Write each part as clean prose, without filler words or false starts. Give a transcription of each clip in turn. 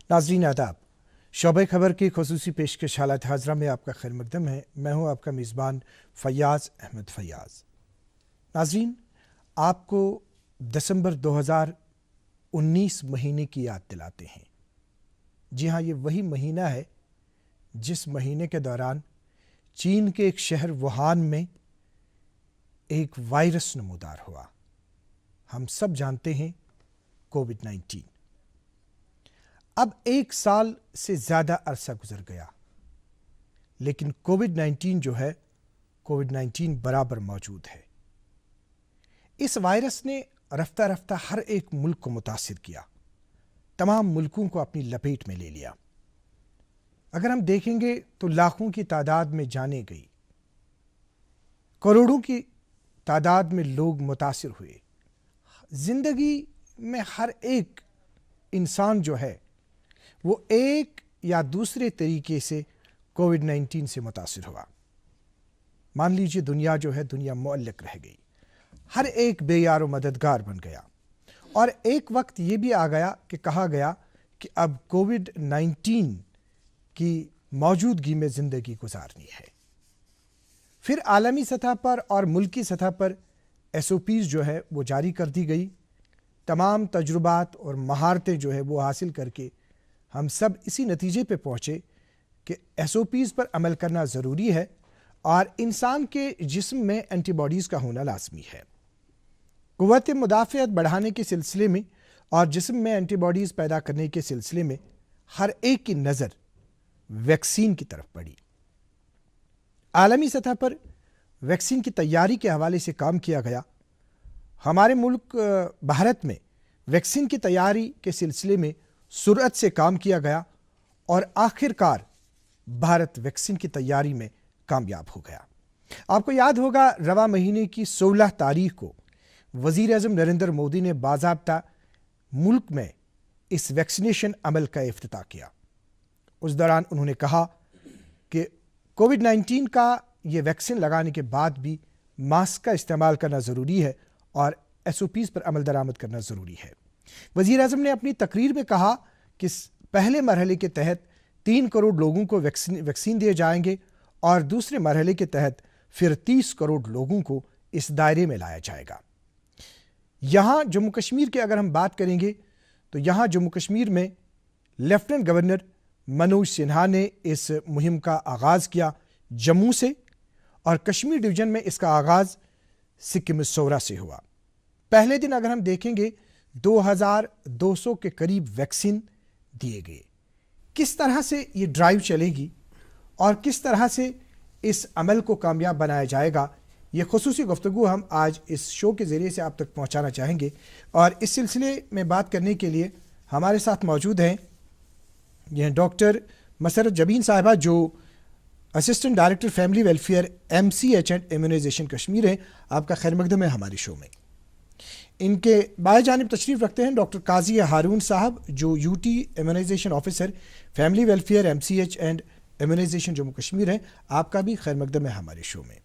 ناظرین آداب، شعبہ خبر کی خصوصی پیشکش حالات حاضرہ میں آپ کا خیر مقدم ہے۔ میں ہوں آپ کا میزبان فیاض احمد فیاض۔ ناظرین، آپ کو دسمبر 2019 مہینے کی یاد دلاتے ہیں۔ جی ہاں، یہ وہی مہینہ ہے جس مہینے کے دوران چین کے ایک شہر ووہان میں ایک وائرس نمودار ہوا۔ ہم سب جانتے ہیں کووڈ-19۔ اب 1 سال سے زیادہ عرصہ گزر گیا، لیکن کووڈ-19 جو ہے کووڈ-19 برابر موجود ہے۔ اس وائرس نے رفتہ رفتہ ہر ایک ملک کو متاثر کیا، تمام ملکوں کو اپنی لپیٹ میں لے لیا۔ اگر ہم دیکھیں گے تو لاکھوں کی تعداد میں جانیں گئی، کروڑوں کی تعداد میں لوگ متاثر ہوئے۔ زندگی میں ہر ایک انسان جو ہے وہ ایک یا دوسرے طریقے سے کووڈ-19 سے متاثر ہوا۔ مان لیجیے دنیا جو ہے دنیا معلق رہ گئی، ہر ایک بے یار و مددگار بن گیا، اور ایک وقت یہ بھی آ گیا کہ کہا گیا کہ اب کووڈ-19 کی موجودگی میں زندگی گزارنی ہے۔ پھر عالمی سطح پر اور ملکی سطح پر SOPs جو ہے وہ جاری کر دی گئی۔ تمام تجربات اور مہارتیں جو ہے وہ حاصل کر کے ہم سب اسی نتیجے پہ پہنچے کہ SOPs پر عمل کرنا ضروری ہے اور انسان کے جسم میں اینٹی باڈیز کا ہونا لازمی ہے۔ قوت مدافعت بڑھانے کے سلسلے میں اور جسم میں اینٹی باڈیز پیدا کرنے کے سلسلے میں ہر ایک کی نظر ویکسین کی طرف پڑی۔ عالمی سطح پر ویکسین کی تیاری کے حوالے سے کام کیا گیا۔ ہمارے ملک بھارت میں ویکسین کی تیاری کے سلسلے میں سرعت سے کام کیا گیا اور آخر کار بھارت ویکسین کی تیاری میں کامیاب ہو گیا۔ آپ کو یاد ہوگا رواں مہینے کی 16 تاریخ کو وزیر اعظم نریندر مودی نے باضابطہ ملک میں اس ویکسینیشن عمل کا افتتاح کیا۔ اس دوران انہوں نے کہا کہ کووڈ-19 کا یہ ویکسین لگانے کے بعد بھی ماسک کا استعمال کرنا ضروری ہے اور SOPs پر عمل درآمد کرنا ضروری ہے۔ وزیر اعظم نے اپنی تقریر میں کہا کہ پہلے مرحلے کے تحت 3 کروڑ لوگوں کو ویکسین دیے جائیں گے اور دوسرے مرحلے کے تحت پھر 30 کروڑ لوگوں کو اس دائرے میں لایا جائے گا۔ یہاں جموں کشمیر کی اگر ہم بات کریں گے تو یہاں جموں کشمیر میں لیفٹننٹ گورنر منوج سنہا نے اس مہم کا آغاز کیا جموں سے، اور کشمیر ڈویژن میں اس کا آغاز سکم سورا سے ہوا۔ پہلے دن اگر ہم دیکھیں گے 2200 کے قریب ویکسین دیے گئے۔ کس طرح سے یہ ڈرائیو چلے گی اور کس طرح سے اس عمل کو کامیاب بنایا جائے گا، یہ خصوصی گفتگو ہم آج اس شو کے ذریعے سے آپ تک پہنچانا چاہیں گے، اور اس سلسلے میں بات کرنے کے لیے ہمارے ساتھ موجود ہیں یہ ڈاکٹر مسرت جبین صاحبہ، جو assistant director family welfare MCH and immunisation Kashmir ہیں۔ آپ کا خیر مقدم ہے ہمارے شو میں۔ ان کے بائیں جانب تشریف رکھتے ہیں ڈاکٹر قاضی ہارون صاحب، جو UT immunisation officer family welfare MCH and immunisation Jammu Kashmir ہیں۔ آپ کا بھی خیر مقدم ہے ہمارے شو میں۔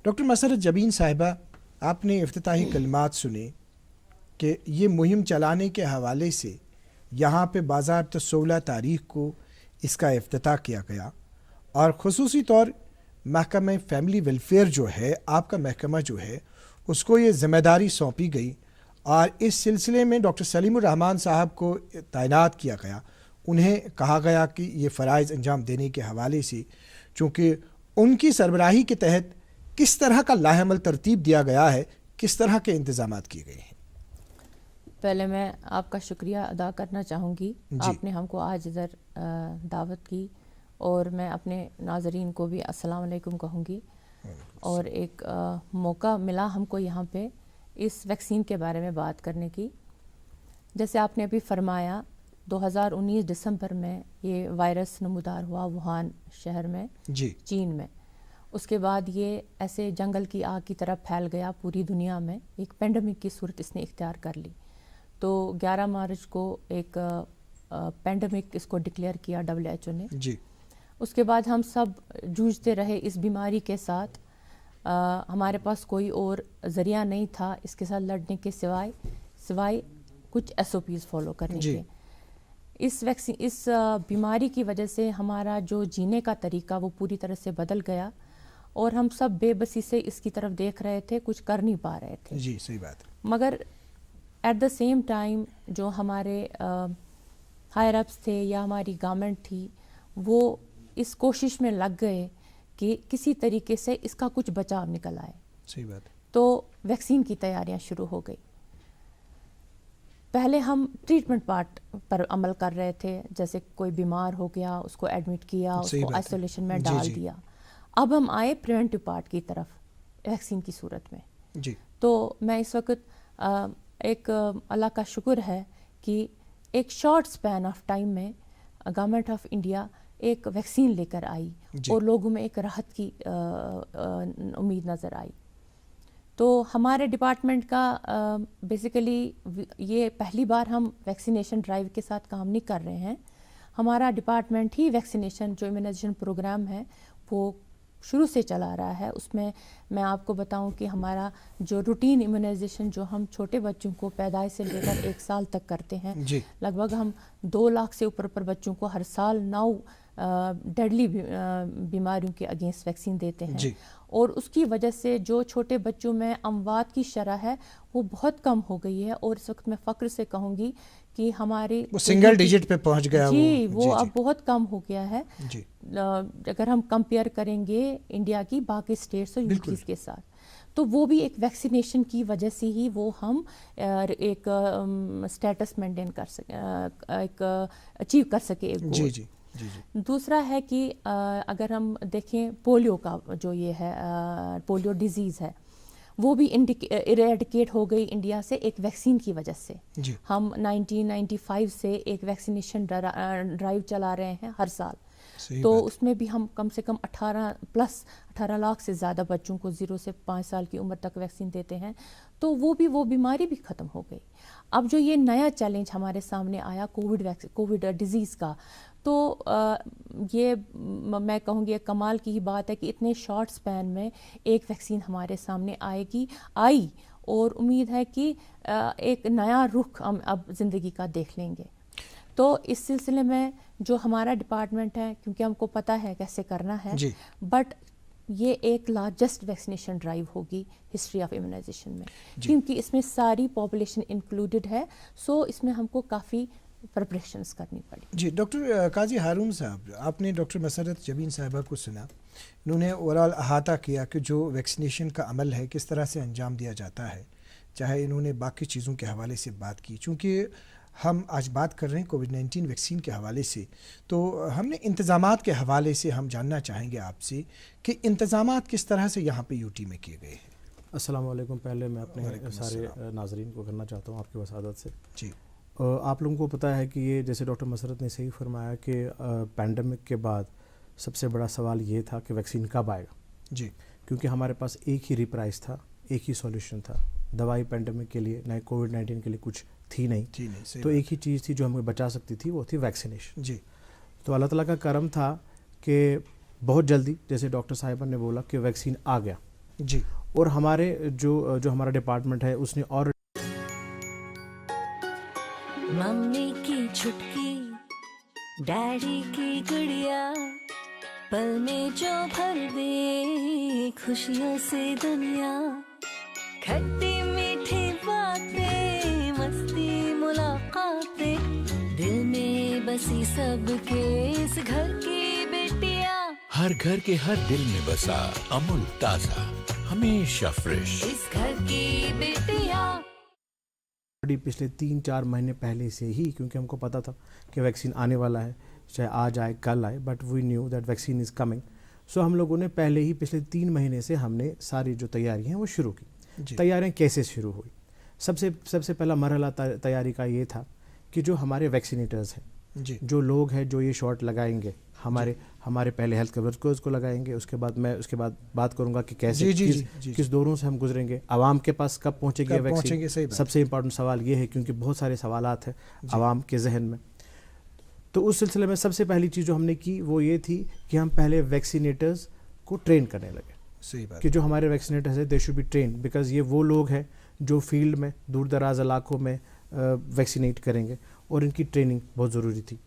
ڈاکٹر مسرت جبین صاحبہ، آپ نے افتتاحی کلمات سنے کہ یہ مہم چلانے کے حوالے سے یہاں پہ باضابطہ 16 تاریخ کو اس کا افتتاح کیا گیا، اور خصوصی طور محکمہ فیملی ویلفیئر جو ہے، آپ کا محکمہ جو ہے، اس کو یہ ذمہ داری سونپی گئی، اور اس سلسلے میں ڈاکٹر سلیم الرحمان صاحب کو تعینات کیا گیا۔ انہیں کہا گیا کہ یہ فرائض انجام دینے کے حوالے سے، چونکہ ان کی سربراہی کے تحت کس طرح کا لاہ عمل ترتیب دیا گیا ہے، کس طرح کے انتظامات کیے گئے ہیں۔ پہلے میں آپ کا شکریہ ادا کرنا چاہوں گی، آپ نے ہم کو آج ادھر دعوت کی، اور میں اپنے ناظرین کو بھی السلام علیکم کہوں گی، اور ایک موقع ملا ہم کو یہاں پہ اس ویکسین کے بارے میں بات کرنے کی۔ جیسے آپ نے ابھی فرمایا 2019 دسمبر میں یہ وائرس نمودار ہوا ووہان شہر میں، چین میں۔ اس کے بعد یہ ایسے جنگل کی آگ کی طرح پھیل گیا پوری دنیا میں، ایک پینڈیمک کی صورت اس نے اختیار کر لی۔ تو 11 مارچ کو ایک پینڈیمک اس کو ڈکلیئر کیا WHO نے۔ اس کے بعد ہم سب جوجھتے رہے اس بیماری کے ساتھ۔ ہمارے پاس کوئی اور ذریعہ نہیں تھا اس کے ساتھ لڑنے کے سوائے کچھ SOPs فالو کرنے کے۔ اس بیماری کی وجہ سے ہمارا جو جینے کا طریقہ وہ پوری طرح سے بدل گیا اور ہم سب بے بسی سے اس کی طرف دیکھ رہے تھے, کچھ کر نہیں پا رہے تھے. جی صحیح بات. مگر ایٹ دا سیم ٹائم جو ہمارے ہائر اپس تھے یا ہماری گورنمنٹ تھی وہ اس کوشش میں لگ گئے کہ کسی طریقے سے اس کا کچھ بچاؤ نکل آئے. صحیح بات. تو ویکسین کی تیاریاں شروع ہو گئی. پہلے ہم ٹریٹمنٹ پارٹ پر عمل کر رہے تھے, جیسے کوئی بیمار ہو گیا اس کو ایڈمٹ کیا, اس کو آئسولیشن میں ڈال دیا. اب ہم آئے پریونٹیو پارٹ کی طرف ویکسین کی صورت میں. جی. تو میں اس وقت ایک اللہ کا شکر ہے کہ ایک شارٹ سپین آف ٹائم میں گورنمنٹ آف انڈیا ایک ویکسین لے کر آئی اور لوگوں میں ایک راحت کی امید نظر آئی. تو ہمارے ڈپارٹمنٹ کا بیسیکلی یہ پہلی بار ہم ویکسینیشن ڈرائیو کے ساتھ کام نہیں کر رہے ہیں. ہمارا ڈپارٹمنٹ ہی ویکسینیشن جو امیونائزیشن پروگرام ہے وہ شروع سے چلا رہا ہے. اس میں آپ کو بتاؤں کہ ہمارا جو روٹین امیونائزیشن جو ہم چھوٹے بچوں کو پیدائش سے لے کر 1 سال تک کرتے ہیں, لگ بھگ ہم 2 لاکھ سے اوپر پر بچوں کو ہر سال 9 ڈیڈلی بیماریوں کے اگینسٹ ویکسین دیتے ہیں. اور اس کی وجہ سے جو چھوٹے بچوں میں اموات کی شرح ہے وہ بہت کم ہو گئی ہے. اور اس وقت میں فخر سے کہوں گی کہ ہماری سنگل ڈیجٹ پہ پہنچ گیا. وہ اب بہت کم ہو گیا ہے اگر ہم کمپیئر کریں گے انڈیا کی باقی اسٹیٹس اور یوٹیز کے ساتھ. تو وہ بھی ایک ویکسینیشن کی وجہ سے ہی وہ ہم ایک اسٹیٹس مینٹین کر سکے, ایک اچیو کر سکے ایک گول. دوسرا ہے کہ اگر ہم دیکھیں پولیو کا جو یہ ہے پولیو ڈیزیز ہے وہ بھی ایریڈیکیٹ ہو گئی انڈیا سے ایک ویکسین کی وجہ سے. ہم 1995 سے ایک ویکسینیشن ڈرائیو چلا رہے ہیں ہر سال. تو اس میں بھی ہم کم سے کم 18 لاکھ سے زیادہ بچوں کو 0 سے 5 سال کی عمر تک ویکسین دیتے ہیں. تو وہ بیماری بھی ختم ہو گئی. اب جو یہ نیا چیلنج ہمارے سامنے آیا کووڈ ڈیزیز کا, تو یہ میں کہوں گی ایک کمال کی ہی بات ہے کہ اتنے شارٹ سپین میں ایک ویکسین ہمارے سامنے آئی اور امید ہے کہ ایک نیا رخ ہم اب زندگی کا دیکھ لیں گے. تو اس سلسلے میں جو ہمارا ڈپارٹمنٹ ہے, کیونکہ ہم کو پتہ ہے کیسے کرنا ہے, بٹ یہ ایک لارجسٹ ویکسینیشن ڈرائیو ہوگی ہسٹری آف امیونائزیشن میں, کیونکہ اس میں ساری پاپولیشن انکلوڈڈ ہے. سو اس میں ہم کو کافی پریپریشنز کرنی پڑی. جی ڈاکٹر قاضی ہارون صاحب, آپ نے ڈاکٹر مسرت جبین صاحبہ کو سنا, انہوں نے اوورال احاطہ کیا کہ جو ویکسینیشن کا عمل ہے کس طرح سے انجام دیا جاتا ہے, چاہے انہوں نے باقی چیزوں کے حوالے سے بات کی. چونکہ ہم آج بات کر رہے ہیں کووڈ-19 ویکسین کے حوالے سے, تو ہم نے انتظامات کے حوالے سے ہم جاننا چاہیں گے آپ سے کہ انتظامات کس طرح سے یہاں پہ یوٹی میں کیے گئے ہیں. السلام علیکم. پہلے میں اپنے سارے ناظرین کو کرنا چاہتا ہوں آپ کی وسادت سے. جی. آپ لوگوں کو پتہ ہے کہ یہ جیسے ڈاکٹر مسرت نے صحیح فرمایا کہ پینڈیمک کے بعد سب سے بڑا سوال یہ تھا کہ ویکسین کب آئے گا. جی. کیونکہ ہمارے پاس ایک ہی ریپرائز تھا, ایک ہی سولوشن تھا. دوائی پینڈیمک کے لیے نئے کووڈ-19 کے لیے کچھ تھی نہیں, تو ایک ہی چیز تھی جو ہمیں بچا سکتی تھی, وہ تھی ویکسینیشن. جی. تو اللہ تعالیٰ کا کرم تھا کہ بہت جلدی جیسے ڈاکٹر صاحبہ نے بولا کہ ویکسین آ گیا. جی. اور ہمارے جو ہمارا ڈپارٹمنٹ ہے اس نے اور ممی کی چھٹکی ڈیڈی کی گڑیا پل میں جو بھر دے خوشیوں سے دنیا, کھٹی میٹھی باتیں مستی ملاقاتیں دل میں بسی سب کے اس گھر کی بیٹیاں, ہر گھر کے ہر دل میں بسا امول تازہ ہمیشہ فریش اس گھر کی بیٹیاں. پچھلے 3-4 مہینے پہلے سے ہی, کیونکہ ہم کو پتا تھا کہ ویکسین آنے والا ہے, چاہے آج آئے کل آئے, but we knew that vaccine is coming. So ہم لوگوں نے پہلے ہی پچھلے 3 مہینے سے ہم نے ساری جو تیاری ہیں وہ شروع کی. تیاریاں کیسے شروع ہوئی؟ سب سے پہلا مرحلہ تیاری کا یہ تھا کہ جو ہمارے ویکسینیٹرز ہیں, جو لوگ ہیں جو یہ شاٹ لگائیں گے, ہمارے پہلے ہیلتھ کور ورکرز کو لگائیں گے. اس کے بعد بات کروں گا کہ کیسے کس دوروں سے ہم گزریں گے, عوام کے پاس کب پہنچے گی ویکسین. سب سے امپورٹنٹ سوال یہ ہے کیونکہ بہت سارے سوالات ہیں عوام کے ذہن میں. تو اس سلسلے میں سب سے پہلی چیز جو ہم نے کی وہ یہ تھی کہ ہم پہلے ویکسینیٹرز کو ٹرین کرنے لگے. کہ جو ہمارے ویکسینیٹرز ہیں they should be train, because یہ وہ لوگ ہیں جو فیلڈ میں دور دراز علاقوں میں ویکسینیٹ کریں گے. اور ان کی ٹریننگ بہت ضروری تھی.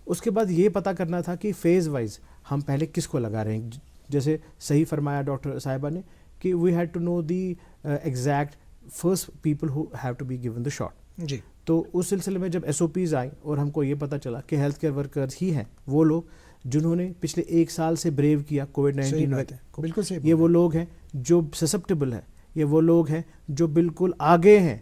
اس کے بعد یہ پتہ کرنا تھا کہ فیز وائز ہم پہلے کس کو لگا رہے ہیں. جیسے صحیح فرمایا ڈاکٹر صاحبہ نے کہ we had to know the exact first people who have to be given the shot. جی. تو اس سلسلے میں جب ایس او پیز آئیں اور ہم کو یہ پتہ چلا کہ ہیلتھ کیئر ورکرز ہی ہیں وہ لوگ جنہوں نے پچھلے 1 سال سے بریو کیا کووڈ-19 کو. بالکل صحیح. یہ وہ لوگ ہیں جو سسپٹیبل ہیں, یہ وہ لوگ ہیں جو بالکل آگے ہیں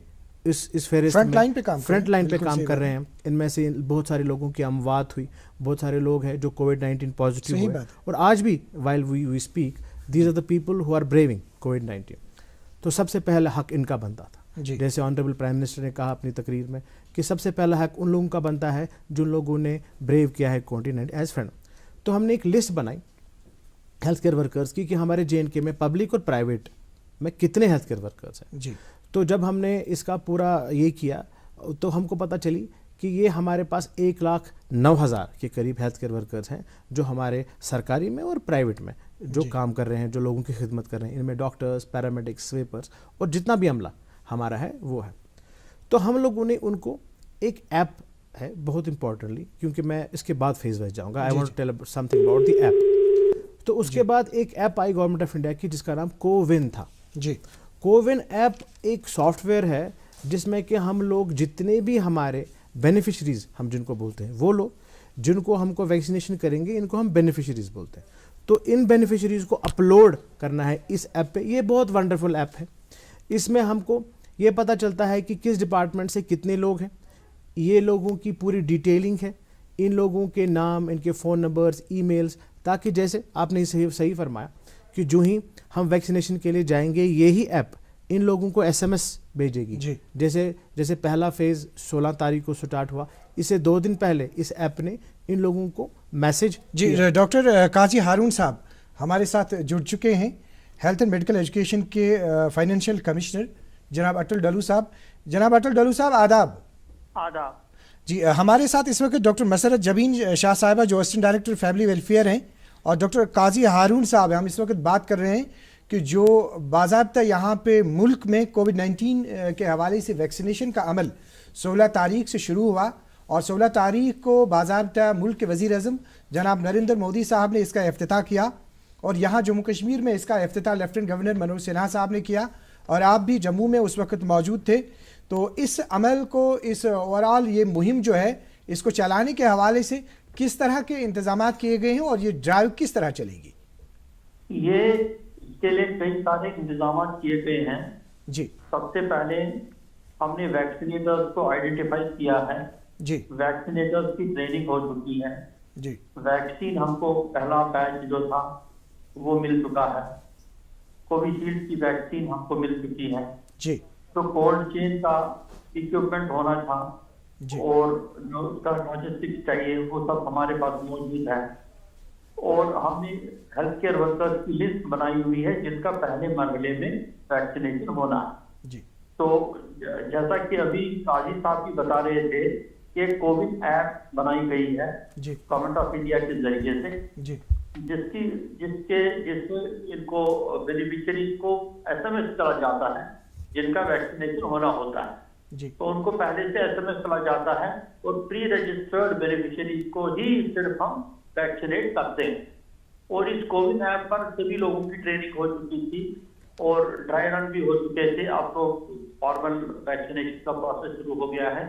اس فہرست فرنٹ میں, لائن پہ کام فرنٹ لائن پہ کام کر رہے ہیں. ان میں سے بہت سارے لوگوں کی اموات ہوئی, بہت سارے لوگ ہیں جو کووڈ-19 پازیٹیو ہوئے, اور آج بھی while we speak these are the people who are braving کووڈ-19. تو سب سے پہلا حق ان کا بنتا تھا. جیسے آنریبل پرائم منسٹر نے کہا اپنی تقریر میں کہ سب سے پہلا حق ان لوگوں کا بنتا ہے جن لوگوں نے بریو کیا ہے کووڈ-19 ایز فرینڈ. تو ہم نے ایک لسٹ بنائی ہیلتھ کیئر ورکرز کی کہ ہمارے JNK میں پبلک اور پرائیویٹ میں کتنے ہیلتھ کیئر ورکرز ہیں. جی. تو جب ہم نے اس کا پورا یہ کیا تو ہم کو پتہ چلی کہ یہ ہمارے پاس 1,09,000 کے قریب ہیلتھ کیئر ورکرز ہیں جو ہمارے سرکاری میں اور پرائیویٹ میں جو کام کر رہے ہیں, جو لوگوں کی خدمت کر رہے ہیں. ان میں ڈاکٹرز, پیرامیڈکس, سویپرز اور جتنا بھی عملہ ہمارا ہے وہ ہے. تو ہم لوگوں نے ان کو ایک ایپ ہے بہت امپورٹنٹلی, کیونکہ میں اس کے بعد فیز وائز جاؤں گا, I want to tell something about the app. تو اس کے بعد ایک ایپ آئی گورنمنٹ آف انڈیا کی جس کا نام کوون تھا. جی. کوون ایپ ایک سافٹ ویئر ہے جس میں کہ ہم لوگ جتنے بھی ہمارے بینیفیشریز ہم جن کو بولتے ہیں, وہ لوگ جن کو ہم کو ویکسینیشن کریں گے ان کو ہم بینیفیشریز بولتے ہیں. تو ان بینیفیشریز کو اپلوڈ کرنا ہے اس ایپ پہ. یہ بہت ونڈرفل ایپ ہے. اس میں ہم کو یہ پتہ چلتا ہے کہ کس ڈپارٹمنٹ سے کتنے لوگ ہیں, یہ لوگوں کی پوری ڈیٹیلنگ ہے, ان لوگوں کے نام, ان کے فون نمبرز, ای میلز, تاکہ جیسے آپ نے صحیح فرمایا کہ جو ہی ہم ویکسینیشن کے لیے جائیں گے یہی ایپ ان لوگوں کو SMS بھیجے گی. جیسے پہلا فیز 16 تاریخ کو سٹارٹ ہوا, اسے 2 دن پہلے اس ایپ نے ان لوگوں کو میسج. جی. ڈاکٹر قاضی ہارون صاحب ہمارے ساتھ جڑ چکے ہیں, ہیلتھ اینڈ میڈیکل ایجوکیشن کے فائنینشیل کمشنر جناب اٹل ڈلو صاحب. جناب اٹل ڈلو صاحب آداب. آداب. جی. ہمارے ساتھ اس وقت ڈاکٹر مسرت جبین شاہ صاحبہ جو اسسٹنٹ ڈائریکٹر فیملی ویلفیئر ہیں, اور ڈاکٹر قاضی ہارون صاحب ہیں. ہم اس وقت بات کر رہے ہیں کہ جو باضابطہ یہاں پہ ملک میں کووڈ-19 کے حوالے سے ویکسینیشن کا عمل 16 تاریخ سے شروع ہوا, اور 16 تاریخ کو باضابطہ ملک کے وزیر اعظم جناب نریندر مودی صاحب نے اس کا افتتاح کیا, اور یہاں جموں کشمیر میں اس کا افتتاح لیفٹیننٹ گورنر منوج سنہا صاحب نے کیا, اور آپ بھی جموں میں اس وقت موجود تھے. تو اس عمل کو, اس اوورال یہ مہم جو ہے اس کو چلانے کے حوالے سے کس طرح کے انتظامات کیے گئے ہیں اور یہ ڈرائیو کس طرح چلے گی؟ یہ اس کے لیے کئی سارے انتظامات کیے گئے ہیں. جی. سب سے پہلے ہم نے ویکسینیٹرز کو آئیڈینٹیفائی کیا ہے. جی. ویکسینیٹرز کی ٹریننگ ہو چکی ہے. جی. ویکسین ہم کو پہلا بیچ جو تھا وہ مل چکا ہے. کوویشیلڈ کی ویکسین ہم کو مل چکی ہے. جی. تو کولڈ چین کا اکوپمنٹ ہونا تھا, اور جو اس کا لاجسٹکس چاہیے وہ سب ہمارے پاس موجود ہے. اور ہم نے ہیلتھ کیئر ورکرز کی لسٹ بنائی ہوئی ہے جن کا پہلے مرحلے میں ویکسینیشن ہونا ہے. جی. تو جیسا کہ ابھی قاضی صاحب بھی بتا رہے تھے کہ کووڈ ایپ بنائی گئی ہے گورنمنٹ آف انڈیا کے ذریعے سے, جس سے ان کو بینیفیشریز کو SMS چلا جاتا ہے جن کا ویکسینیشن ہونا ہوتا ہے. تو ان کو پہلے سے SMS چلا جاتا ہے, اور پری رجسٹرڈ بینیفیشریز کو ہی صرف ہم ویکسینیٹ کرتے ہیں. اور اس کوون ایپ پر سبھی لوگوں کی ٹریننگ ہو چکی تھی اور ڈرائی رن بھی ہو چکے تھے. اب تو فارمل ویکسینیشن کا پروسیس شروع ہو گیا ہے.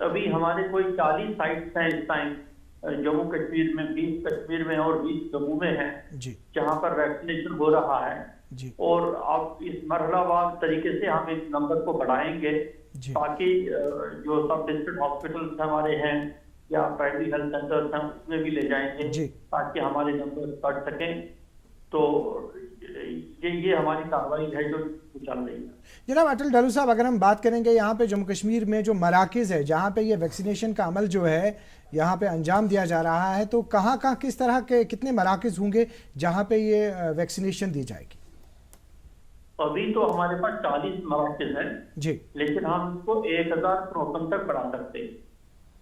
ابھی ہمارے کوئی 40 سائٹس ہیں اس ٹائم جموں کشمیر میں, 20 کشمیر میں اور 20 جموں میں ہیں جہاں پر ویکسینیشن ہو رہا ہے. اور اب اس مرحلہ وار طریقے سے ہم اس نمبر کو بڑھائیں گے تاکہ جو سب ڈسٹرکٹ ہاسپٹلس ہمارے ہیں یا پرائمری ہیلتھ سینٹرز ہیں اس میں بھی لے جائیں گے تاکہ ہمارے نمبر بڑھ سکیں. تو یہ ہماری کارروائی ہے جو چل رہی ہے. جناب اٹل ڈلو صاحب, اگر ہم بات کریں گے یہاں پہ جموں کشمیر میں جو مراکز ہے جہاں پہ یہ ویکسینیشن کا عمل جو ہے یہاں پہ انجام دیا جا رہا ہے, تو کہاں کس طرح کے کتنے مراکز ہوں گے جہاں پہ یہ ویکسینیشن دی جائے گی؟ ابھی تو ہمارے پاس 40 مراکز ہیں جی, لیکن ہم اس کو 1053 تک بڑھا سکتے ہیں.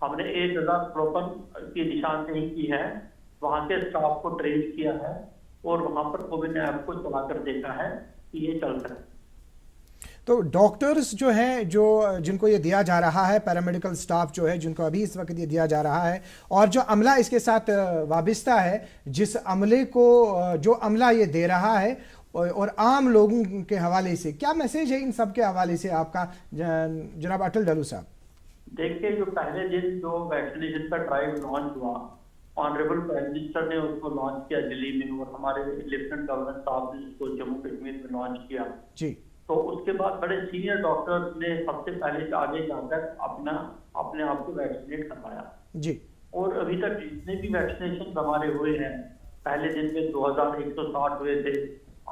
ہم نے 1053 کی نشاندہی کی ہے, وہاں کے اسٹاف کو ٹرین کیا ہے اور وہاں پر کووڈ ایپ کو چلا کر دیکھا ہے کہ یہ چل سکتا ہے. تو ڈاکٹرز جو ہیں جن کو یہ دیا جا رہا ہے، پیرامیڈیکل سٹاف جو ہے جن کو ابھی اس وقت یہ دیا جا رہا ہے، اور جو عملہ اس کے ساتھ وابستہ ہے، جس عملے کو جو عملہ یہ دے رہا ہے، اور عام لوگوں کے حوالے سے کیا میسیج ہے ان سب کے حوالے سے آپ کا جناب اٹل ڈلو صاحب؟ دیکھیے، جو پہلے دن جو ویکسینیشن کا ڈرائیو لانچ ہوا، آنریبل پرائم منسٹر نے اس کو لانچ کیا دلی میں، اور ہمارے لیفٹنٹ گورنر صاحب نے اس کو جموں کشمیر میں لانچ کیا جی، تو اس کے بعد بڑے سینئر ڈاکٹرز نے سب سے پہلے آگے جا کر اپنے آپ کو ویکسینیٹ کروایا جی، اور ابھی تک جتنے بھی ویکسینیشن ہمارے ہوئے ہیں، پہلے دن میں 2160 ہوئے تھے،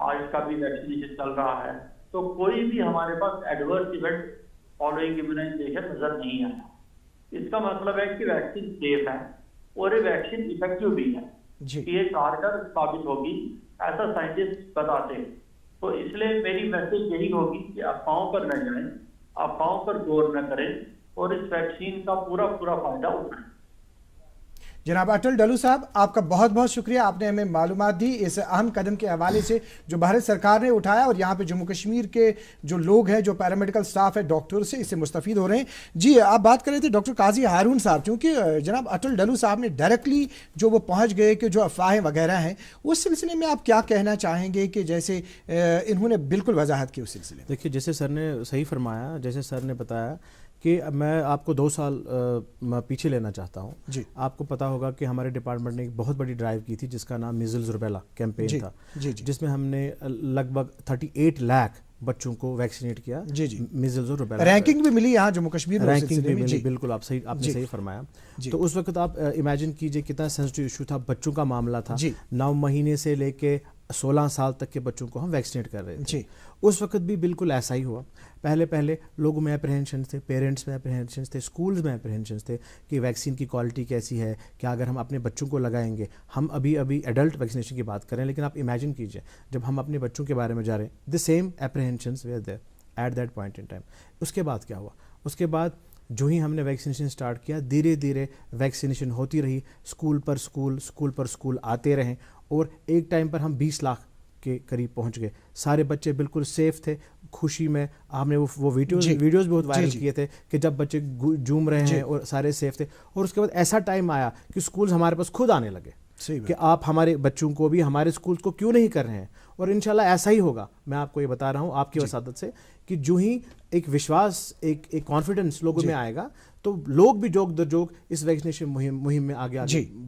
آج کا بھی ویکسینیشن چل رہا ہے، تو کوئی بھی ہمارے پاس ایڈورس ایونٹ فالوئنگ امیونائزیشن نظر نہیں آیا۔ اس کا مطلب ہے کہ ویکسین سیف ہے اور یہ ویکسین افیکٹو بھی ہے، یہ کارگر ثابت ہوگی، ایسا سائنٹسٹ بتاتے ہیں۔ تو اس لیے میری میسج یہی ہوگی کہ افواہوں پر نہ جائیں، افواہوں پر غور نہ کریں اور اس ویکسین کا پورا فائدہ اٹھائیں۔ جناب اٹل ڈلو صاحب، آپ کا بہت بہت شکریہ، آپ نے ہمیں معلومات دی اس اہم قدم کے حوالے سے جو بھارت سرکار نے اٹھایا، اور یہاں پہ جموں کشمیر کے جو لوگ ہیں، جو پیرامیڈیکل سٹاف ہے، ڈاکٹر سے اس سے مستفید ہو رہے ہیں۔ جی، آپ بات کر رہے تھے ڈاکٹر قاضی ہارون صاحب، چونکہ جناب اٹل ڈلو صاحب نے ڈائریکٹلی جو وہ پہنچ گئے کہ جو افواہیں وغیرہ ہیں، اس سلسلے میں آپ کیا کہنا چاہیں گے کہ جیسے انہوں نے بالکل وضاحت کی اس سلسلے میں؟ دیکھیے، جیسے سر نے صحیح فرمایا، جیسے سر نے بتایا کہ میں آپ کو 2 سال پیچھے لینا چاہتا ہوں۔ جی، آپ کو پتا ہوگا کہ ہمارے ڈپارٹمنٹ نے ایک بہت بڑی ڈرائیو کی تھی جس کا نام میزلز روبیلا کیمپین تھا، جس میں ہم نے لگ بھگ 38 لاکھ بچوں کو ویکسینیٹ کیا۔ میزلز اور روبیلا رینکنگ بھی ملی یہاں جموں کشمیر میں، رینکنگ بھی ملی، بالکل آپ نے صحیح فرمایا۔ تو اس وقت آپ امیجن کیجئے کتنا سینسٹیو ایشو تھا، بچوں کا معاملہ تھا، 9 مہینے سے لے کے 16 سال تک کے بچوں کو ہم ویکسینیٹ کر رہے تھے۔ اس وقت بھی بالکل ایسا ہی ہوا۔ پہلے لوگوں میں اپریہنشنز تھے، پیرنٹس میں اپریہنشنز تھے، سکولز میں اپریہنشنز تھے کہ ویکسین کی کوالٹی کیسی ہے، کیا اگر ہم اپنے بچوں کو لگائیں گے۔ ہم ابھی ایڈلٹ ویکسینیشن کی بات کریں، لیکن آپ امیجن کیجئے جب ہم اپنے بچوں کے بارے میں جا رہے ہیں، the same apprehensions were there at that point in time. اس کے بعد کیا ہوا؟ اس کے بعد جو ہی ہم نے ویکسینیشن سٹارٹ کیا، دھیرے ویکسینیشن ہوتی رہی، اسکول پر اسکول آتے رہیں، اور ایک ٹائم پر ہم 20 لاکھ کے قریب پہنچ گئے۔ سارے بچے بالکل سیف تھے۔ خوشی میں ہم نے وہ ویڈیوز بھی بہت وائرل کیے تھے کہ جب بچے جھوم رہے ہیں اور سارے سیف تھے۔ اور اس کے بعد ایسا ٹائم آیا کہ اسکولز ہمارے پاس خود آنے لگے کہ آپ ہمارے بچوں کو بھی ہمارے اسکولز کو کیوں نہیں کر رہے ہیں، اور انشاءاللہ ایسا ہی ہوگا۔ میں آپ کو یہ بتا رہا ہوں آپ کی وساطت سے کہ جو ہی ایک وشواس، ایک کانفیڈنس لوگوں میں آئے گا، تو لوگ بھی جوک در جوک اس ویکسینیشن مہم میں آگے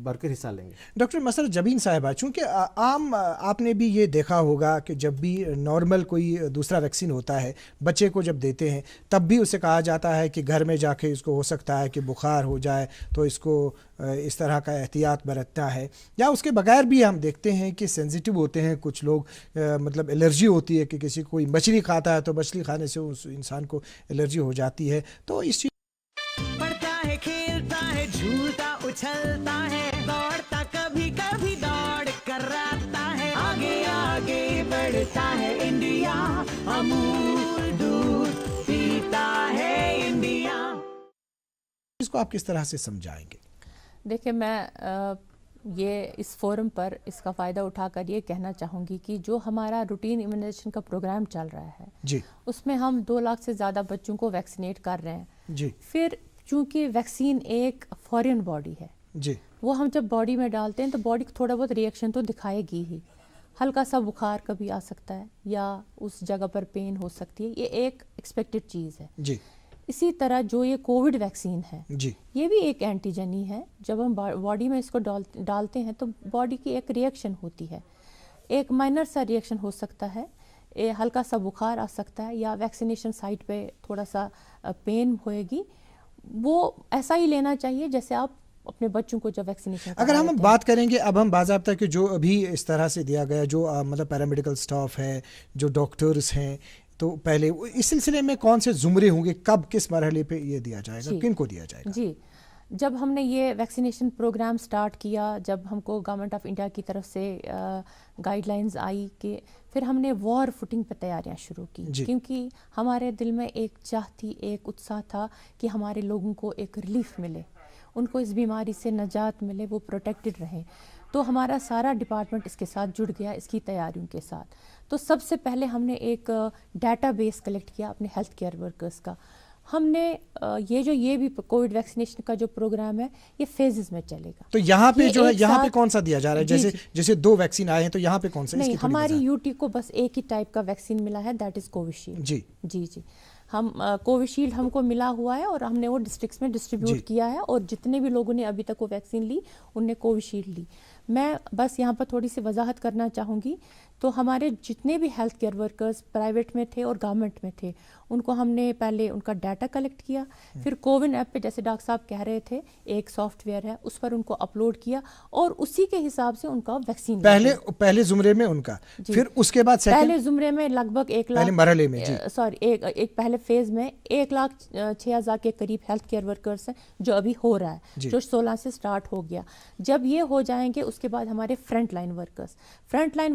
بڑھ کر حصہ لیں گے۔ ڈاکٹر مسرت جبین صاحبہ، چونکہ عام آپ نے بھی یہ دیکھا ہوگا کہ جب بھی نارمل کوئی دوسرا ویکسین ہوتا ہے، بچے کو جب دیتے ہیں تب بھی اسے کہا جاتا ہے کہ گھر میں جا کے اس کو ہو سکتا ہے کہ بخار ہو جائے، تو اس کو اس طرح کا احتیاط برتنا ہے، یا اس کے بغیر بھی ہم دیکھتے ہیں کہ سینسیٹیو ہوتے ہیں کچھ لوگ، مطلب الرجی ہوتی ہے کہ کسی کوئی مچھلی کھاتا ہے تو مچھلی کھانے سے اس انسان کو الرجی ہو جاتی ہے۔ تو اس چیز کھیلتا ہے، جھولتا اچھلتا ہے، دوڑتا کبھی کبھی دوڑ کر رہتا ہے، آگے بڑھتا ہے انڈیا، امول دودھ پیتا ہے انڈیا۔ اس کو آپ کس طرح سے سمجھائیں گے؟ دیکھیں، میں یہ اس فورم پر اس کا فائدہ اٹھا کر یہ کہنا چاہوں گی کہ جو ہمارا روٹین امیونائزیشن کا پروگرام چل رہا ہے، اس میں ہم 2 لاکھ سے زیادہ بچوں کو ویکسینیٹ کر رہے ہیں۔ پھر چونکہ ویکسین ایک فورین باڈی ہے، وہ ہم جب باڈی میں ڈالتے ہیں تو باڈی کو تھوڑا بہت ریئیکشن تو دکھائے گی ہی، ہلکا سا بخار کبھی آ سکتا ہے یا اس جگہ پر پین ہو سکتی ہے، یہ ایک ایکسپیکٹڈ چیز ہے۔ اسی طرح جو یہ کووڈ ویکسین ہے، یہ بھی ایک اینٹیجن ہی ہے۔ جب ہم باڈی میں اس کو ڈالتے ہیں تو باڈی کی ایک ریئیکشن ہوتی ہے، ایک مائنر سا ریئیکشن ہو سکتا ہے، ہلکا سا بخار آ سکتا ہے، یا ویکسینیشن سائٹ پہ تھوڑا سا پین ہوئے گی۔ وہ ایسا ہی لینا چاہیے جیسے آپ اپنے بچوں کو جب ویکسینیشن۔ اگر ہم بات کریں گے اب ہم باضابطہ کہ جو ابھی اس طرح سے دیا گیا، جو مطلب پیرامیڈیکل سٹاف ہے، جو ڈاکٹرز ہیں، تو پہلے اس سلسلے میں کون سے زمرے ہوں گے، کب کس مرحلے پہ یہ دیا جائے گا، کن کو دیا جائے گا؟ جب ہم نے یہ ویکسینیشن پروگرام سٹارٹ کیا، جب ہم کو گورنمنٹ آف انڈیا کی طرف سے گائیڈ لائنز آئی، کہ پھر ہم نے وار فوٹنگ پہ تیاریاں شروع کی، کیونکہ ہمارے دل میں ایک چاہ تھی، ایک اتساہ تھا کہ ہمارے لوگوں کو ایک ریلیف ملے، ان کو اس بیماری سے نجات ملے، وہ پروٹیکٹڈ رہیں۔ تو ہمارا سارا ڈپارٹمنٹ اس کے ساتھ جڑ گیا اس کی تیاریوں کے ساتھ. تو سب سے پہلے ہم نے ایک ڈیٹا بیس کلیکٹ کیا اپنے ہیلتھ کیئر ورکرز کا. ہم نے یہ بھی کووڈ ویکسینیشن کا جو پروگرام ہے یہ فیزز میں چلے گا. تو یہاں پہ جو ہے یہاں پہ کون سا دیا جا رہا ہے؟ جیسے 2 ویکسین آئے ہیں تو یہاں پہ کون سا؟ نہیں, ہماری یوٹی کو بس ایک ہی ٹائپ کا ویکسین ملا ہے, دیٹ از کووشیلڈ. جی جی جی ہم کووشیلڈ ہم کو ملا ہوا ہے اور ہم نے وہ ڈسٹرکٹس میں ڈسٹریبیوٹ کیا ہے, اور جتنے بھی لوگوں نے ابھی تک وہ ویکسین لی ان نے کووشیلڈ لی. میں بس یہاں پر تھوڑی سی وضاحت کرنا چاہوں گی. تو ہمارے جتنے بھی ہیلتھ کیئر ورکرز پرائیویٹ میں تھے اور گورنمنٹ میں تھے ان کو ہم نے پہلے ان کا ڈیٹا کلیکٹ کیا, پھر کوون ایپ پہ جیسے ڈاکٹر صاحب کہہ رہے تھے ایک سافٹ ویئر ہے اس پر ان کو اپلوڈ کیا اور اسی کے حساب سے ان کا ویکسین پہلے زمرے میں ان کا, پھر اس کے بعد پہلے زمرے میں لگ بھگ 1 لاکھ مرحلے میں ایک پہلے فیز میں 1,06,000 کے قریب ہیلتھ کیئر ورکرز ہیں جو ابھی ہو رہا ہے, جو 16 سے سٹارٹ ہو گیا. جب یہ ہو جائیں گے اس کے بعد ہمارے فرنٹ لائن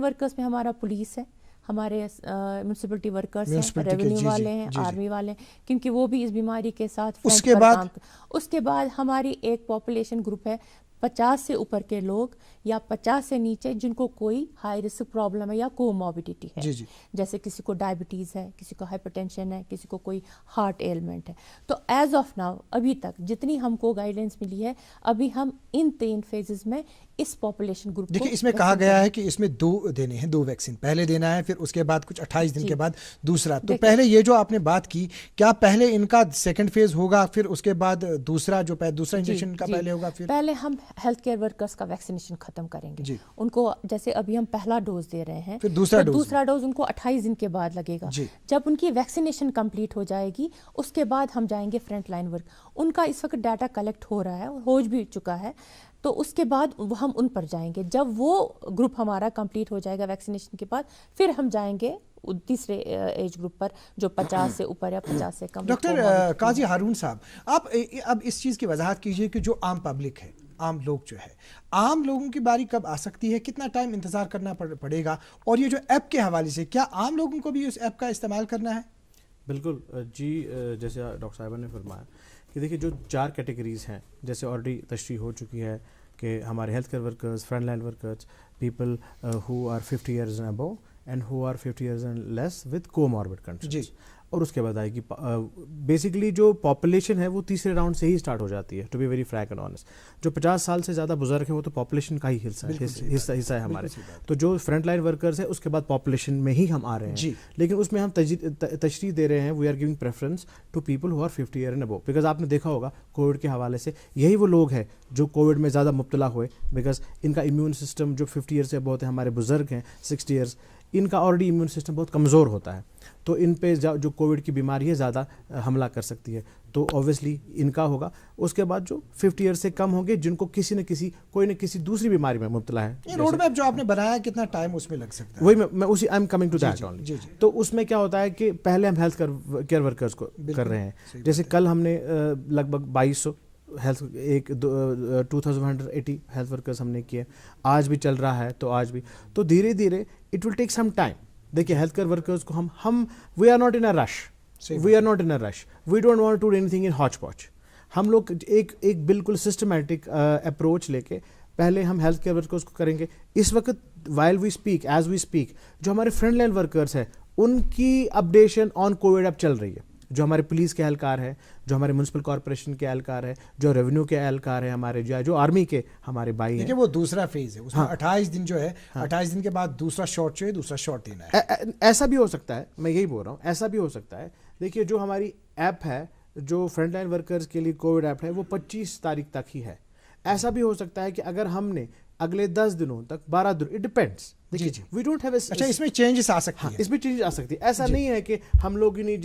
ورکرز میں ہمارا پولیس ہے, ہمارے میونسپلٹی ورکرز ہیں, ریونیو والے ہیں, آرمی والے ہیں, کیونکہ وہ بھی اس بیماری کے ساتھ. اس کے بعد ہماری ایک پاپولیشن گروپ ہے 50 سے اوپر کے لوگ یا 50 سے نیچے جن کو کوئی ہائی رسک پرابلم ہے یا کوموربیڈیٹی ہے, جیسے کسی کو ڈائبٹیز ہے, کسی کو ہائپر ٹینشن ہے, کسی کو کوئی ہارٹ ایلمنٹ ہے. تو ایز آف ناؤ ابھی تک جتنی ہم کو گائیڈنس ملی ہے ابھی ہم ان 3 فیزز میں اس پاپولیشن گروپ. دیکھیں اس میں کہا گیا ہے کہ اس میں 2 دینے ہیں, 2 ویکسین پہلے دینا ہے, پھر اس کے بعد کچھ 28 دن کے بعد دوسرا. تو پہلے یہ جو آپ نے بات کی, کیا پہلے ان کا سیکنڈ فیز ہوگا پھر اس کے بعد دوسرا انجیکشن کا پہلے ہوگا؟ پہلے ہم ہیلتھ کیئر ورکرز کا ویکسینیشن ختم کریں گے. ان کو جیسے ابھی ہم پہلا ڈوز دے رہے ہیں, پھر دوسرا ڈوز ان کو 28 دن کے بعد لگے گا. جب ان کی ویکسینیشن کمپلیٹ ہو جائے گی اس کے بعد ہم جائیں گے فرنٹ لائن ورک. ان کا اس وقت ڈیٹا کلیکٹ ہو رہا ہے, ہو بھی چکا ہے, تو اس کے بعد ہم ان پر جائیں گے. جب وہ گروپ ہمارا کمپلیٹ ہو جائے گا ویکسینیشن کے بعد, پھر ہم جائیں گے تیسرے ایج گروپ پر جو 50 سے اوپر یا 50 سے کم. ڈاکٹر قاضی ہارون صاحب, آپ اب اس چیز کی وضاحت کیجئے کہ جو عام پبلک ہے, عام لوگ جو ہے, عام لوگوں کی باری کب آ سکتی ہے, کتنا ٹائم انتظار کرنا پڑے گا, اور یہ جو ایپ کے حوالے سے کیا عام لوگوں کو بھی اس ایپ کا استعمال کرنا ہے؟ بالکل جی, جیسے ڈاکٹر صاحبہ نے فرمایا کہ دیکھیے جو 4 کیٹیگریز ہیں, جیسے آلریڈی تشریح ہو چکی ہے کہ ہمارے health care workers, front line workers, people who are 50 years and above and who are 50 years and less with comorbid conditions. اور اس کے بعد آئے گی بیسکلی جو پاپولیشن ہے وہ تیسرے راؤنڈ سے ہی اسٹارٹ ہو جاتی ہے, to be very frank and honest. جو 50 سال سے زیادہ بزرگ ہیں وہ تو پاپولیشن کا ہی حصہ ہے ہمارے. تو جو فرنٹ لائن ورکرز ہے اس کے بعد پاپولیشن میں ہی ہم آ رہے ہیں, لیکن اس میں ہم تشریح دے رہے ہیں, we are giving preference to people who are 50 year and above, because آپ نے دیکھا ہوگا کووڈ کے حوالے سے یہی وہ لوگ ہیں جو کووڈ میں زیادہ مبتلا ہوئے, بیکاز ان کا امیون سسٹم جو 50 ایئر سے بہت ہے, ہمارے بزرگ ہیں 60 ایئرس, ان کا آلریڈی امیون سسٹم بہت کمزور ہوتا ہے, تو ان پہ جو کووڈ کی بیماری ہے زیادہ حملہ کر سکتی ہے, تو اوبیسلی ان کا ہوگا. اس کے بعد جو 50 ایئر سے کم ہوں گے جن کو کسی نہ کسی کوئی نہ کسی دوسری بیماری میں مبتلا ہے. یہ روڈ میپ جو آپ نے بنایا کتنا ٹائم اس میں لگ سکتا ہے؟ وہی میں اسی I am coming to that only. تو اس میں کیا ہوتا ہے کہ پہلے ہم ہیلتھ کیئر ورکرز کو کر رہے ہیں, جیسے کل ہم نے لگ بھگ 2200 2180 ہیلتھ ورکرز ہم نے کیے, آج بھی چل رہا ہے, تو آج بھی, تو دھیرے دھیرے it will take some time. دیکھیے ہیلتھ کیئر ورکرز کو ہم we are not in a rush, we don't want to do anything in hotchpotch. ہم لوگ ایک بالکل سسٹمیٹک اپروچ لے کے پہلے ہم ہیلتھ کیئر ورکرز کو کریں گے. اس وقت while we speak, as we speak, جو ہمارے فرنٹ لائن ورکرز ہیں ان کی اپڈیشن آن کووڈ ایپ چل رہی ہے. جو ہمارے پولیس کے اہلکار ہیں, جو ہمارے میونسپل کارپوریشن کے اہلکار ہیں, جو ریونیو کے اہلکار ہیں ہمارے, جو آرمی کے ہمارے بھائی ہیں. وہ دوسرا فیز ہے, اس میں 28 دن جو ہے, 28 دن کے بعد دوسرا شاٹ جو ہے, دوسرا شاٹ دینا ہے. ایسا بھی ہو سکتا ہے, میں یہی بول رہا ہوں, ایسا بھی ہو سکتا ہے. دیکھیے جو ہماری ایپ ہے, جو فرنٹ لائن ورکرز کے لیے کووڈ ایپ ہے, وہ 25 تاریخ تک ہی ہے. ایسا بھی ہو سکتا ہے کہ اگر ہم نے اگلے 10 دنوں تک 12 دن, اٹ ڈپینڈس. دیکھیے وی ڈونٹ ہیو, اچھا اس میں چینجز آ سکتی ہے, اس میں چینج آ سکتی ہے. ایسا نہیں ہے کہ ہم لوگ نہیں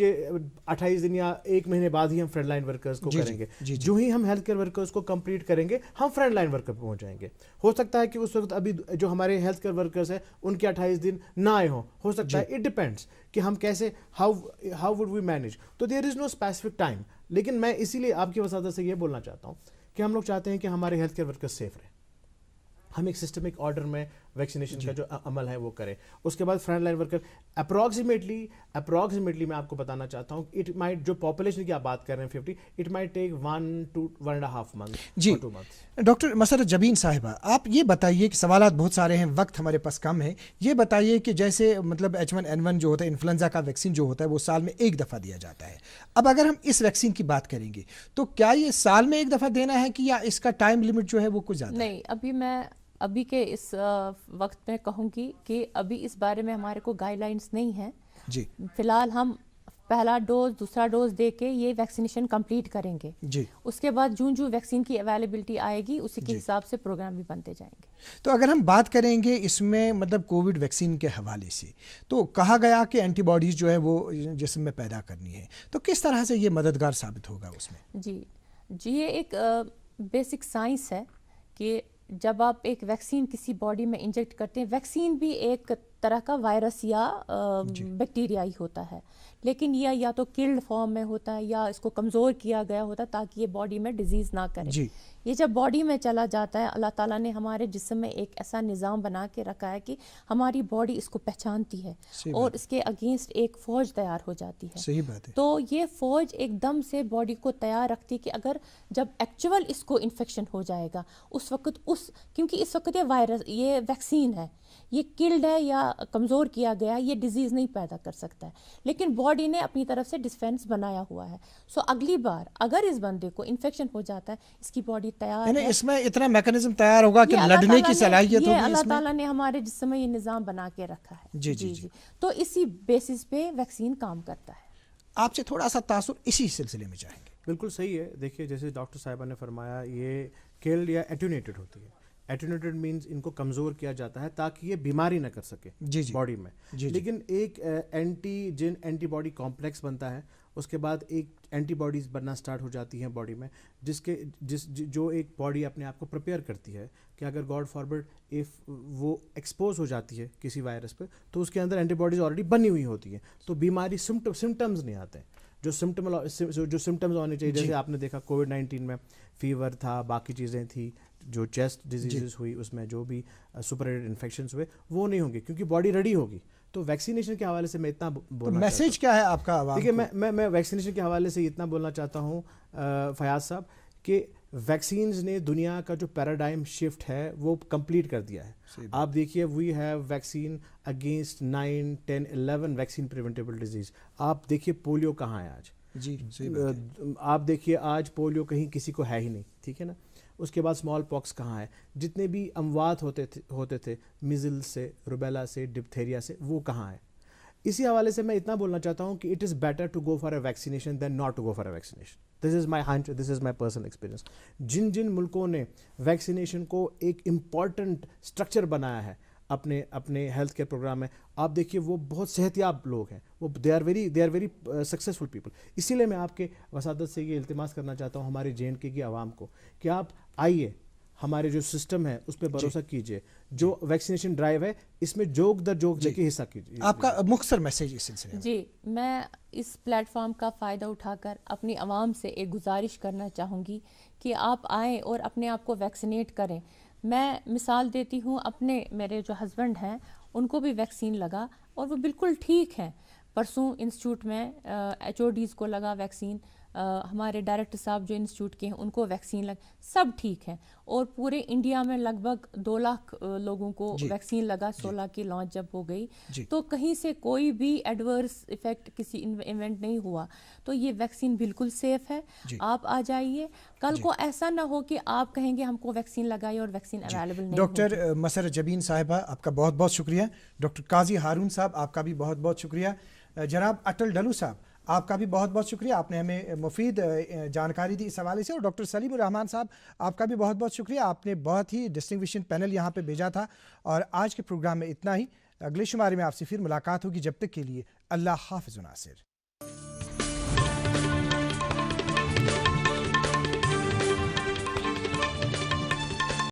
28 دن یا 1 مہینے بعد ہی ہم فرنٹ لائن ورکرز کو کریں گے. جو ہی ہم ہیلتھ کیئر ورکرز کو کمپلیٹ کریں گے ہم فرنٹ لائن ورکر پہ پہنچ جائیں گے. ہو سکتا ہے کہ اس وقت ابھی جو ہمارے ہیلتھ کیئر ورکرز ہیں ان کے 28 دن نہ آئے ہوں, ہو سکتا ہے. اٹ ڈپینڈس کہ ہم کیسے, ہاؤ وڈ وی مینیج. تو دیر از نو اسپیسیفک ٹائم. لیکن میں اسی لیے آپ کی وساطت سے یہ بولنا چاہتا ہوں کہ ہم لوگ چاہتے ہیں کہ ہمارے ہیلتھ کیئر ورکرز سیف رہیں. ہم ایک سسٹمک آرڈر میں ویکسینیشن کا جو عمل ہے وہ کریں. اس کے بعد فرنٹ لائن ورکر اپروکسیمیٹلی میں آپ کو بتانا چاہتا ہوں اٹ مائٹ, جو پاپولیشن کی آپ بات کر رہے ہیں 50, it might take 1 to 1.5 months. جی ڈاکٹر مسرت جبین صاحبہ, آپ یہ بتائیے کہ سوالات بہت سارے ہیں, وقت ہمارے پاس کم ہے. یہ بتائیے کہ جیسے مطلب H1N1 جو ہوتا ہے, انفلوئنزا کا ویکسین جو ہوتا ہے وہ سال میں ایک دفعہ دیا جاتا ہے. اب اگر ہم اس ویکسین کی بات کریں گے تو کیا یہ سال میں ایک دفعہ دینا ہے کہ یا اس کا ٹائم لمٹ جو ہے وہ کچھ زیادہ؟ نہیں, ابھی کے اس وقت میں کہوں گی کہ ابھی اس بارے میں ہمارے کو گائیڈ لائنس نہیں ہیں. جی فی الحال ہم پہلا ڈوز دوسرا ڈوز دے کے یہ ویکسینیشن کمپلیٹ کریں گے. جی اس کے بعد جو ویکسین کی اویلیبلٹی آئے گی اسی کے حساب سے پروگرام بھی بنتے جائیں گے. تو اگر ہم بات کریں گے اس میں مطلب کووڈ ویکسین کے حوالے سے, تو کہا گیا کہ اینٹی باڈیز جو ہے وہ جسم میں پیدا کرنی ہے, تو کس طرح سے یہ مددگار ثابت ہوگا اس میں؟ جی یہ ایک بیسک سائنس ہے کہ جب آپ ایک ویکسین کسی باڈی میں انجیکٹ کرتے ہیں, ویکسین بھی ایک طرح کا وائرس یا بیکٹیریا ہی ہوتا ہے, لیکن یہ یا تو کلڈ فارم میں ہوتا ہے یا اس کو کمزور کیا گیا ہوتا ہے تاکہ یہ باڈی میں ڈیزیز نہ کرے. یہ جب باڈی میں چلا جاتا ہے, اللہ تعالیٰ نے ہمارے جسم میں ایک ایسا نظام بنا کے رکھا ہے کہ ہماری باڈی اس کو پہچانتی ہے اور اس کے اگینسٹ ایک فوج تیار ہو جاتی ہے. صحیح بات ہے. تو یہ فوج ایک دم سے باڈی کو تیار رکھتی کہ اگر جب ایکچوئل اس کو انفیکشن ہو جائے گا اس وقت کیونکہ اس وقت یہ وائرس, یہ ویکسین ہے, یہ کلڈ ہے یا کمزور کیا گیا, یہ ڈیزیز نہیں پیدا کر سکتا ہے, لیکن باڈی نے اپنی طرف سے ڈیفینس بنایا ہوا ہے. سو اگلی بار اگر اس بندے کو انفیکشن ہو جاتا ہے, اس کی باڈی تیار ہے, اس میں اتنا میکانزم تیار ہوگا کہ لڑنے کی صلاحیت ہوگی. اللہ تعالیٰ نے ہمارے جسم میں یہ نظام بنا کے رکھا ہے. جی تو اسی بیسس پہ ویکسین کام کرتا ہے. آپ سے تھوڑا سا تاثر اسی سلسلے میں چاہیں گے. بالکل صحیح ہے. دیکھیے جیسے ڈاکٹر صاحبہ نے فرمایا, یہ کلڈ یا ایٹینیوٹڈ ہوتی ہے. ایٹینیوٹڈ مینز ان کو کمزور کیا جاتا ہے تاکہ یہ بیماری نہ کر سکے باڈی میں. لیکن ایک اینٹی باڈی کمپلیکس بنتا ہے, اس کے بعد ایک اینٹی باڈیز بننا سٹارٹ ہو جاتی ہیں باڈی میں, جو ایک باڈی اپنے آپ کو پریپیئر کرتی ہے کہ اگر گاڈ فارورڈ ایف وہ ایکسپوز ہو جاتی ہے کسی وائرس پہ تو اس کے اندر اینٹی باڈیز آلریڈی بنی ہوئی ہوتی ہیں, تو بیماری سمٹمز نہیں آتے ہیں جو سمٹمز ہونے چاہیے. جیسے آپ نے دیکھا کووڈ-19 میں فیور تھا, باقی چیزیں تھیں, جو چیسٹ ڈیزیزز ہوئی اس میں جو بھی سپریٹڈ انفیکشنز ہوئے وہ نہیں ہوں گے کیونکہ باڈی ریڈی ہوگی. تو ویکسینیشن کے حوالے سے میں اتنا بولنا, میسج کیا ہے آپ کا عوام کو؟ دیکھیے میں ویکسینیشن کے حوالے سے اتنا بولنا چاہتا ہوں فیاض صاحب کہ ویکسینز نے دنیا کا جو پیراڈائم شفٹ ہے وہ کمپلیٹ کر دیا ہے. آپ دیکھیے we have vaccine against 9, 10, 11 vaccine preventable disease. آپ دیکھیے پولیو کہاں ہے آج. آپ دیکھیے آج پولیو کہیں کسی کو ہے ہی نہیں, ٹھیک ہے نا. اس کے بعد اسمال پاکس کہاں ہے, جتنے بھی اموات ہوتے تھے میزل سے, روبیلا سے, ڈپتھیریا سے, وہ کہاں ہے. اسی حوالے سے میں اتنا بولنا چاہتا ہوں کہ it is better to go for a vaccination than not to go for a vaccination. This is my hunch, this is my personal experience. جن ملکوں نے ویکسینیشن کو ایک امپورٹنٹ اسٹرکچر بنایا ہے اپنے ہیلتھ کیئر پروگرام میں, آپ دیکھیے وہ بہت صحت یاب لوگ ہیں, وہ they are very successful people. اسی لیے میں آپ کے وسادت سے یہ التماس کرنا چاہتا ہوں ہمارے JNK کی عوام کو کہ آپ آئیے, ہمارے جو سسٹم ہے اس پہ بھروسہ کیجیے, جو ویکسینیشن ڈرائیو ہے اس میں جوگ در جوگ لے کے حصہ کیجیے. آپ کا مختصر میسیج اس سلسلے میں؟ جی میں اس پلیٹ فارم کا فائدہ اٹھا کر اپنی عوام سے ایک گزارش کرنا چاہوں گی کہ آپ آئیں اور اپنے آپ کو ویکسینیٹ کریں. میں مثال دیتی ہوں, میرے جو ہسبینڈ ہیں ان کو بھی ویکسین لگا اور وہ بالکل ٹھیک ہیں. پرسوں انسٹیٹیوٹ میں HODs کو لگا ویکسین, ہمارے ڈائریکٹر صاحب جو انسٹیٹیوٹ کے ہیں ان کو ویکسین سب ٹھیک ہیں, اور پورے انڈیا میں لگ بھگ 2 لاکھ لوگوں کو ویکسین لگا 16 کی لانچ جب ہو گئی. تو کہیں سے کوئی بھی ایڈورس ایفیکٹ کسی ایونٹ نہیں ہوا. تو یہ ویکسین بالکل سیف ہے, آپ آ جائیے. کل کو ایسا نہ ہو کہ آپ کہیں گے ہم کو ویکسین لگائی اور ویکسین اویلیبل نہیں. ڈاکٹر مسرت جبین صاحبہ آپ کا بہت بہت شکریہ. ڈاکٹر قاضی ہارون صاحب آپ کا بھی بہت بہت شکریہ. جناب اٹل ڈلو صاحب آپ کا بھی بہت بہت شکریہ, آپ نے ہمیں مفید جانکاری دی اس حوالے سے. اور ڈاکٹر سلیم الرحمان صاحب آپ کا بھی بہت بہت شکریہ, آپ نے بہت ہی ڈسٹنگویشن پینل یہاں پہ بھیجا تھا. اور آج کے پروگرام میں اتنا ہی. اگلے شمارے میں آپ سے پھر ملاقات ہوگی, جب تک کے لیے اللہ حافظ و ناصر.